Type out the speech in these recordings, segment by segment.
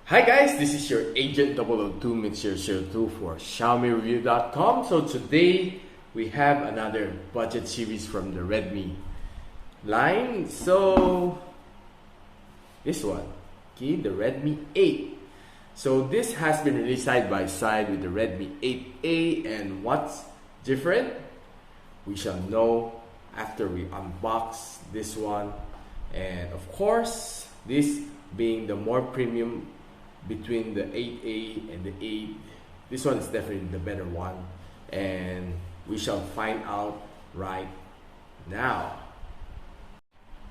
Hi guys, this is your Agent 002 Mid002 for XiaomiReview.com. So today we have another budget series from the Redmi line. So this one, okay, the Redmi 8. So this has been released side by side with the Redmi 8A, and what's different? We shall know after we unbox this one. And of course, this being the more premium between the 8A and the 8, this one is definitely the better one, and we shall find out right now.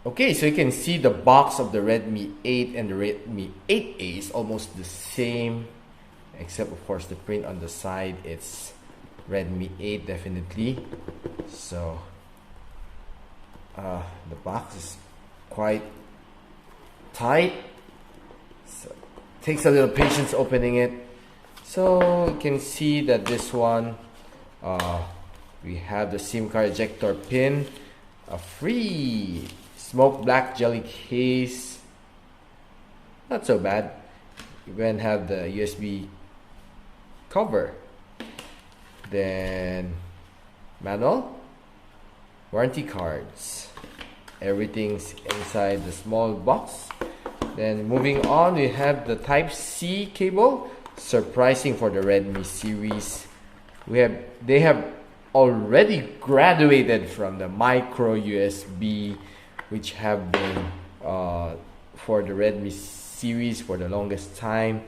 Okay, so you can see the box of the Redmi 8 and the Redmi 8A is almost the same, except of course the print on the side, it's Redmi 8 definitely. So the box is quite tight, so takes a little patience opening it. So you can see that this one, we have the SIM card ejector pin, a free smoke black jelly case, not so bad. You then have the USB cover, then manual, warranty cards, everything's inside the small box. Then moving on, we have the Type-C cable. Surprising for the Redmi series. They have already graduated from the micro USB, which have been for the Redmi series for the longest time.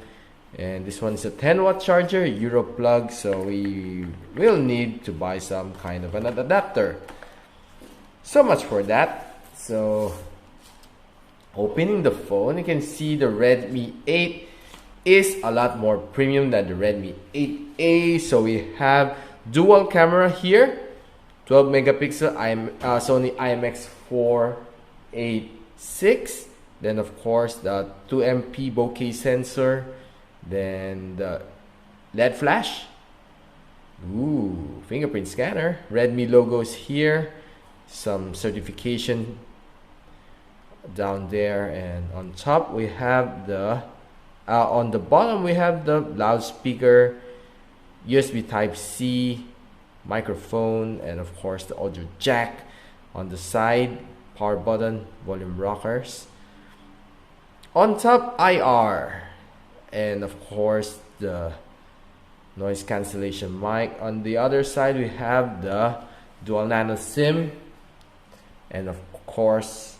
And this one is a 10-watt charger, Euro plug, so we will need to buy some kind of an adapter. So much for that. So opening the phone, you can see the Redmi 8 is a lot more premium than the Redmi 8A. So we have dual camera here, 12 megapixel Sony IMX486. Then of course the 2MP bokeh sensor. Then the LED flash. Ooh, fingerprint scanner. Redmi logos here. Some certification down there, and on top we have the on the bottom we have the loudspeaker, USB Type-C, microphone, and of course the audio jack. On the side, power button, volume rockers. On top, IR, and of course the noise cancellation mic. On the other side we have the dual nano SIM, and of course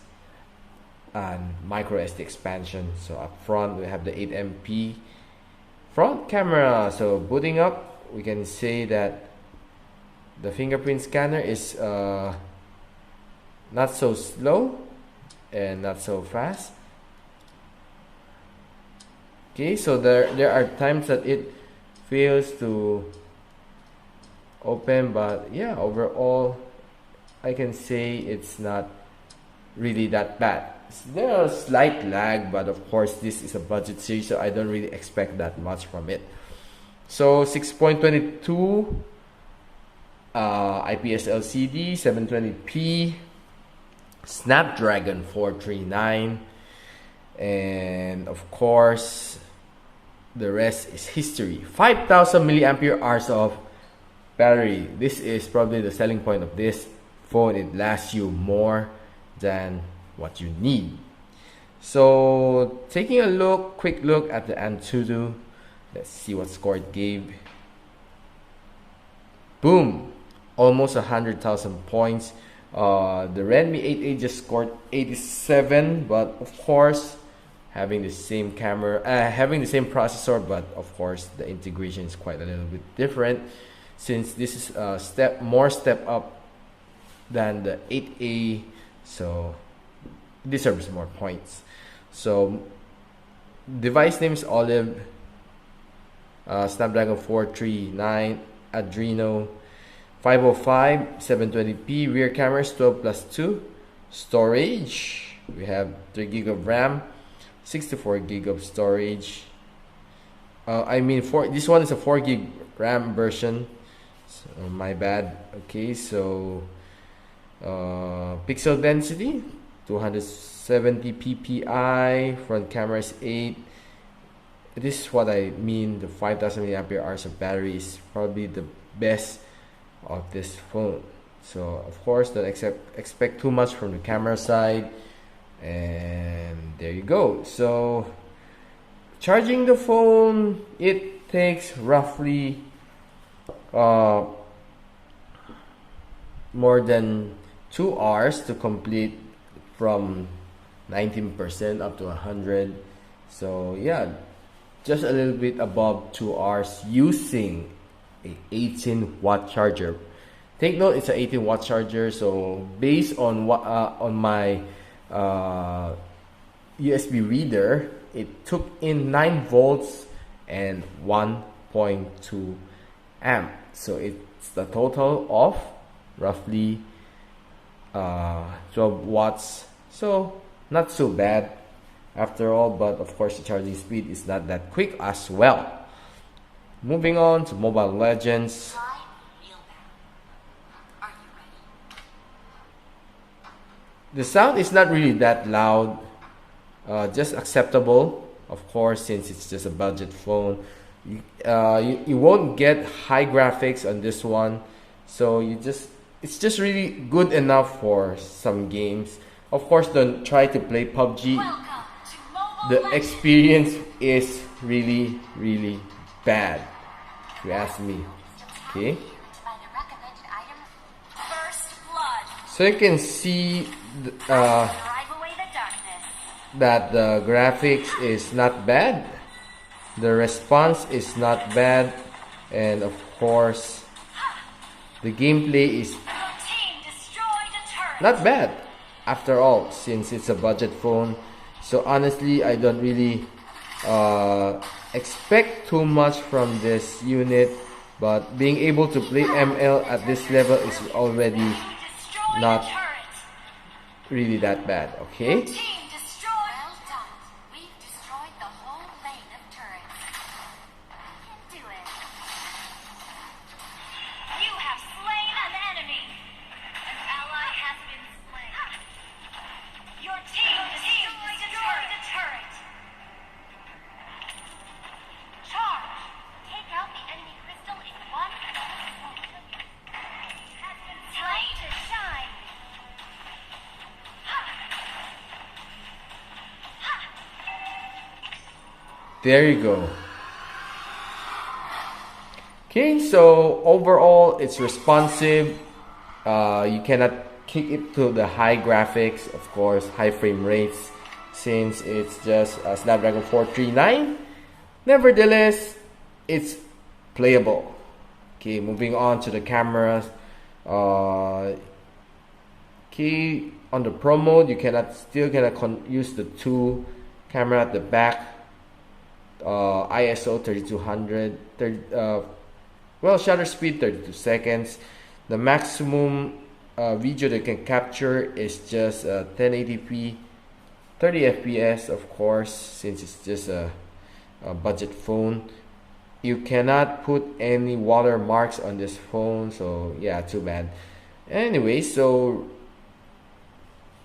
and micro SD expansion. So up front we have the 8MP front camera. So booting up, we can say that the fingerprint scanner is not so slow and not so fast. Okay, so there are times that it fails to open, but yeah, overall I can say it's not really that bad. There's a slight lag, but of course this is a budget series, so I don't really expect that much from it. So 6.22 IPS LCD, 720p, Snapdragon 439, and of course the rest is history. 5000 milliampere hours of battery. This is probably the selling point of this phone. It lasts you more than what you need. So taking a quick look at the Antutu, let's see what score it gave. Boom, almost 100,000 points. The Redmi 8A just scored 87, but of course having the same camera, having the same processor, but of course the integration is quite a little bit different, since this is a more step up than the 8A, so it deserves more points. So device name is Olive, Snapdragon 439, Adreno 505, 720p, rear camera is 12+2, storage, we have 3 GB of RAM, 64 GB of storage. This one is a 4 GB RAM version, so my bad. Okay, so Pixel density 270 ppi, front camera is 8. This is what I mean, the 5000 mAh of battery is probably the best of this phone. So of course don't expect too much from the camera side, and there you go. So charging the phone, it takes roughly more than 2 hours to complete from 19% up to 100. So yeah, just a little bit above 2 hours using a 18-watt charger. Take note, it's an 18-watt charger. So based on what on my USB reader, it took in 9 volts and 1.2 amp. So it's the total of roughly 12 watts. So not so bad after all, but of course the charging speed is not that quick as well. Moving on to Mobile Legends. The sound is not really that loud, just acceptable, of course, since it's just a budget phone. You won't get high graphics on this one, so it's just really good enough for some games. Of course, don't try to play PUBG. The experience is really bad, if you ask me. Okay, so you can see that the graphics is not bad, the response is not bad, and of course the gameplay is not bad after all, since it's a budget phone. So honestly, I don't really expect too much from this unit, but being able to play ML at this level is already not really that bad. Okay, there you go. Okay, so overall it's responsive. You cannot kick it to the high graphics, of course, high frame rates, since it's just a Snapdragon 439. Nevertheless, it's playable. Okay, moving on to the cameras. Okay, on the Pro mode, you still cannot use the 2 camera at the back. ISO 3200, shutter speed 32 seconds. The maximum video they can capture is just 1080p 30 fps, of course, since it's just a budget phone. You cannot put any watermarks on this phone, so yeah, too bad. Anyway, so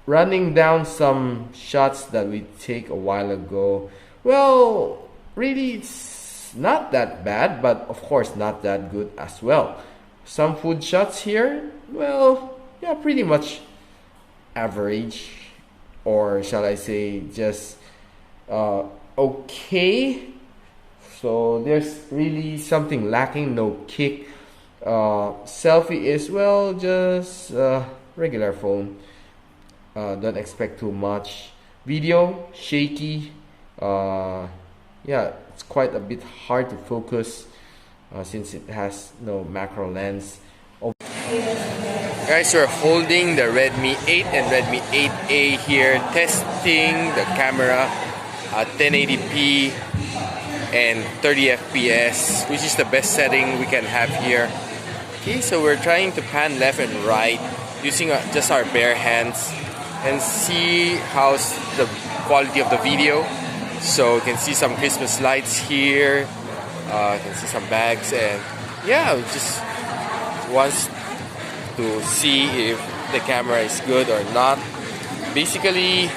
running down some shots that we take a while ago, well, really it's not that bad, but of course not that good as well. Some food shots here, well, yeah, pretty much average, or shall I say just okay. So there's really something lacking, no kick. Selfie is, well, just regular phone. Don't expect too much. Video, shaky. Yeah, it's quite a bit hard to focus since it has no macro lens. Guys, we're holding the Redmi 8 and Redmi 8A here, testing the camera at 1080p and 30 fps, which is the best setting we can have here. Okay, so we're trying to pan left and right using just our bare hands and see how's the quality of the video. So you can see some Christmas lights here, you can see some bags, and yeah, we just wants to see if the camera is good or not. Basically,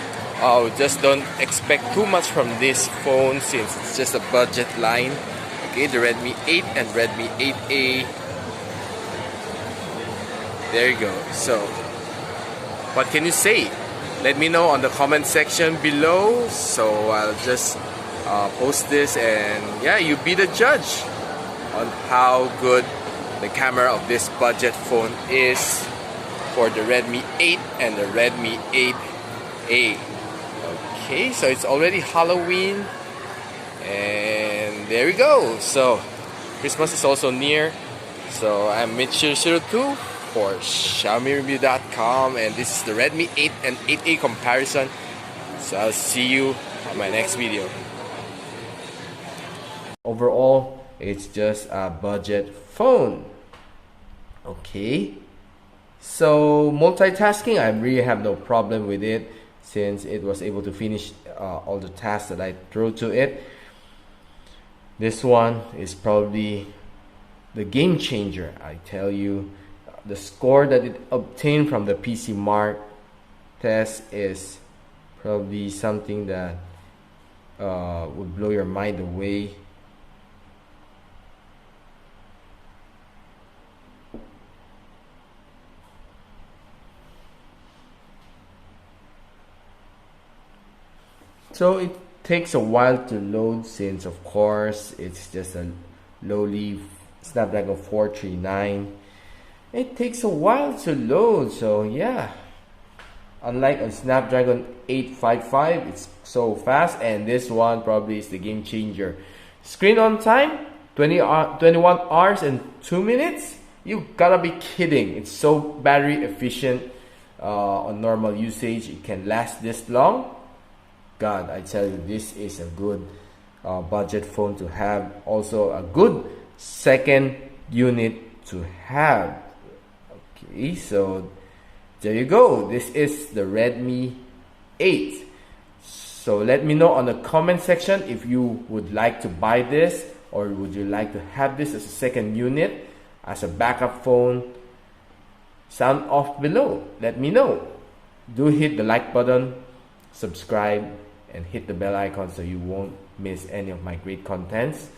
just don't expect too much from this phone since it's just a budget line. Okay, the Redmi 8 and Redmi 8A. There you go. So, what can you say? Let me know on the comment section below. So I'll just post this, and yeah, you be the judge on how good the camera of this budget phone is for the Redmi 8 and the Redmi 8A. Okay, so it's already Halloween, and there we go. So Christmas is also near. So I'm Mitch002 for XiaomiReview.com, and this is the Redmi 8 and 8A comparison. So I'll see you on my next video. Overall, it's just a budget phone. Okay, so multitasking, I really have no problem with it since it was able to finish all the tasks that I threw to it. This one is probably the game changer. I tell you, the score that it obtained from the PC Mark test is probably something that would blow your mind away. So it takes a while to load since of course it's just a lowly Snapdragon 439. It takes a while to load, so yeah. Unlike a Snapdragon 855, it's so fast, and this one probably is the game changer. Screen on time, 21 hours and 2 minutes? You gotta be kidding. It's so battery efficient on normal usage. It can last this long. God, I tell you, this is a good budget phone to have. Also a good second unit to have. Okay, so there you go. This is the Redmi 8. So let me know on the comment section if you would like to buy this, or would you like to have this as a second unit, as a backup phone. Sound off below. Let me know. Do hit the like button, subscribe, and hit the bell icon so you won't miss any of my great contents.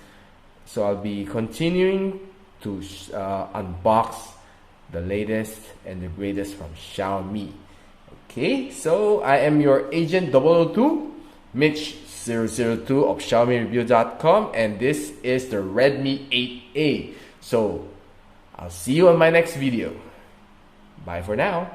So I'll be continuing to unbox the latest and the greatest from Xiaomi. Okay, so I am your agent 002, Mitch002 of XiaomiReview.com, and this is the Redmi 8A. So I'll see you on my next video. Bye for now.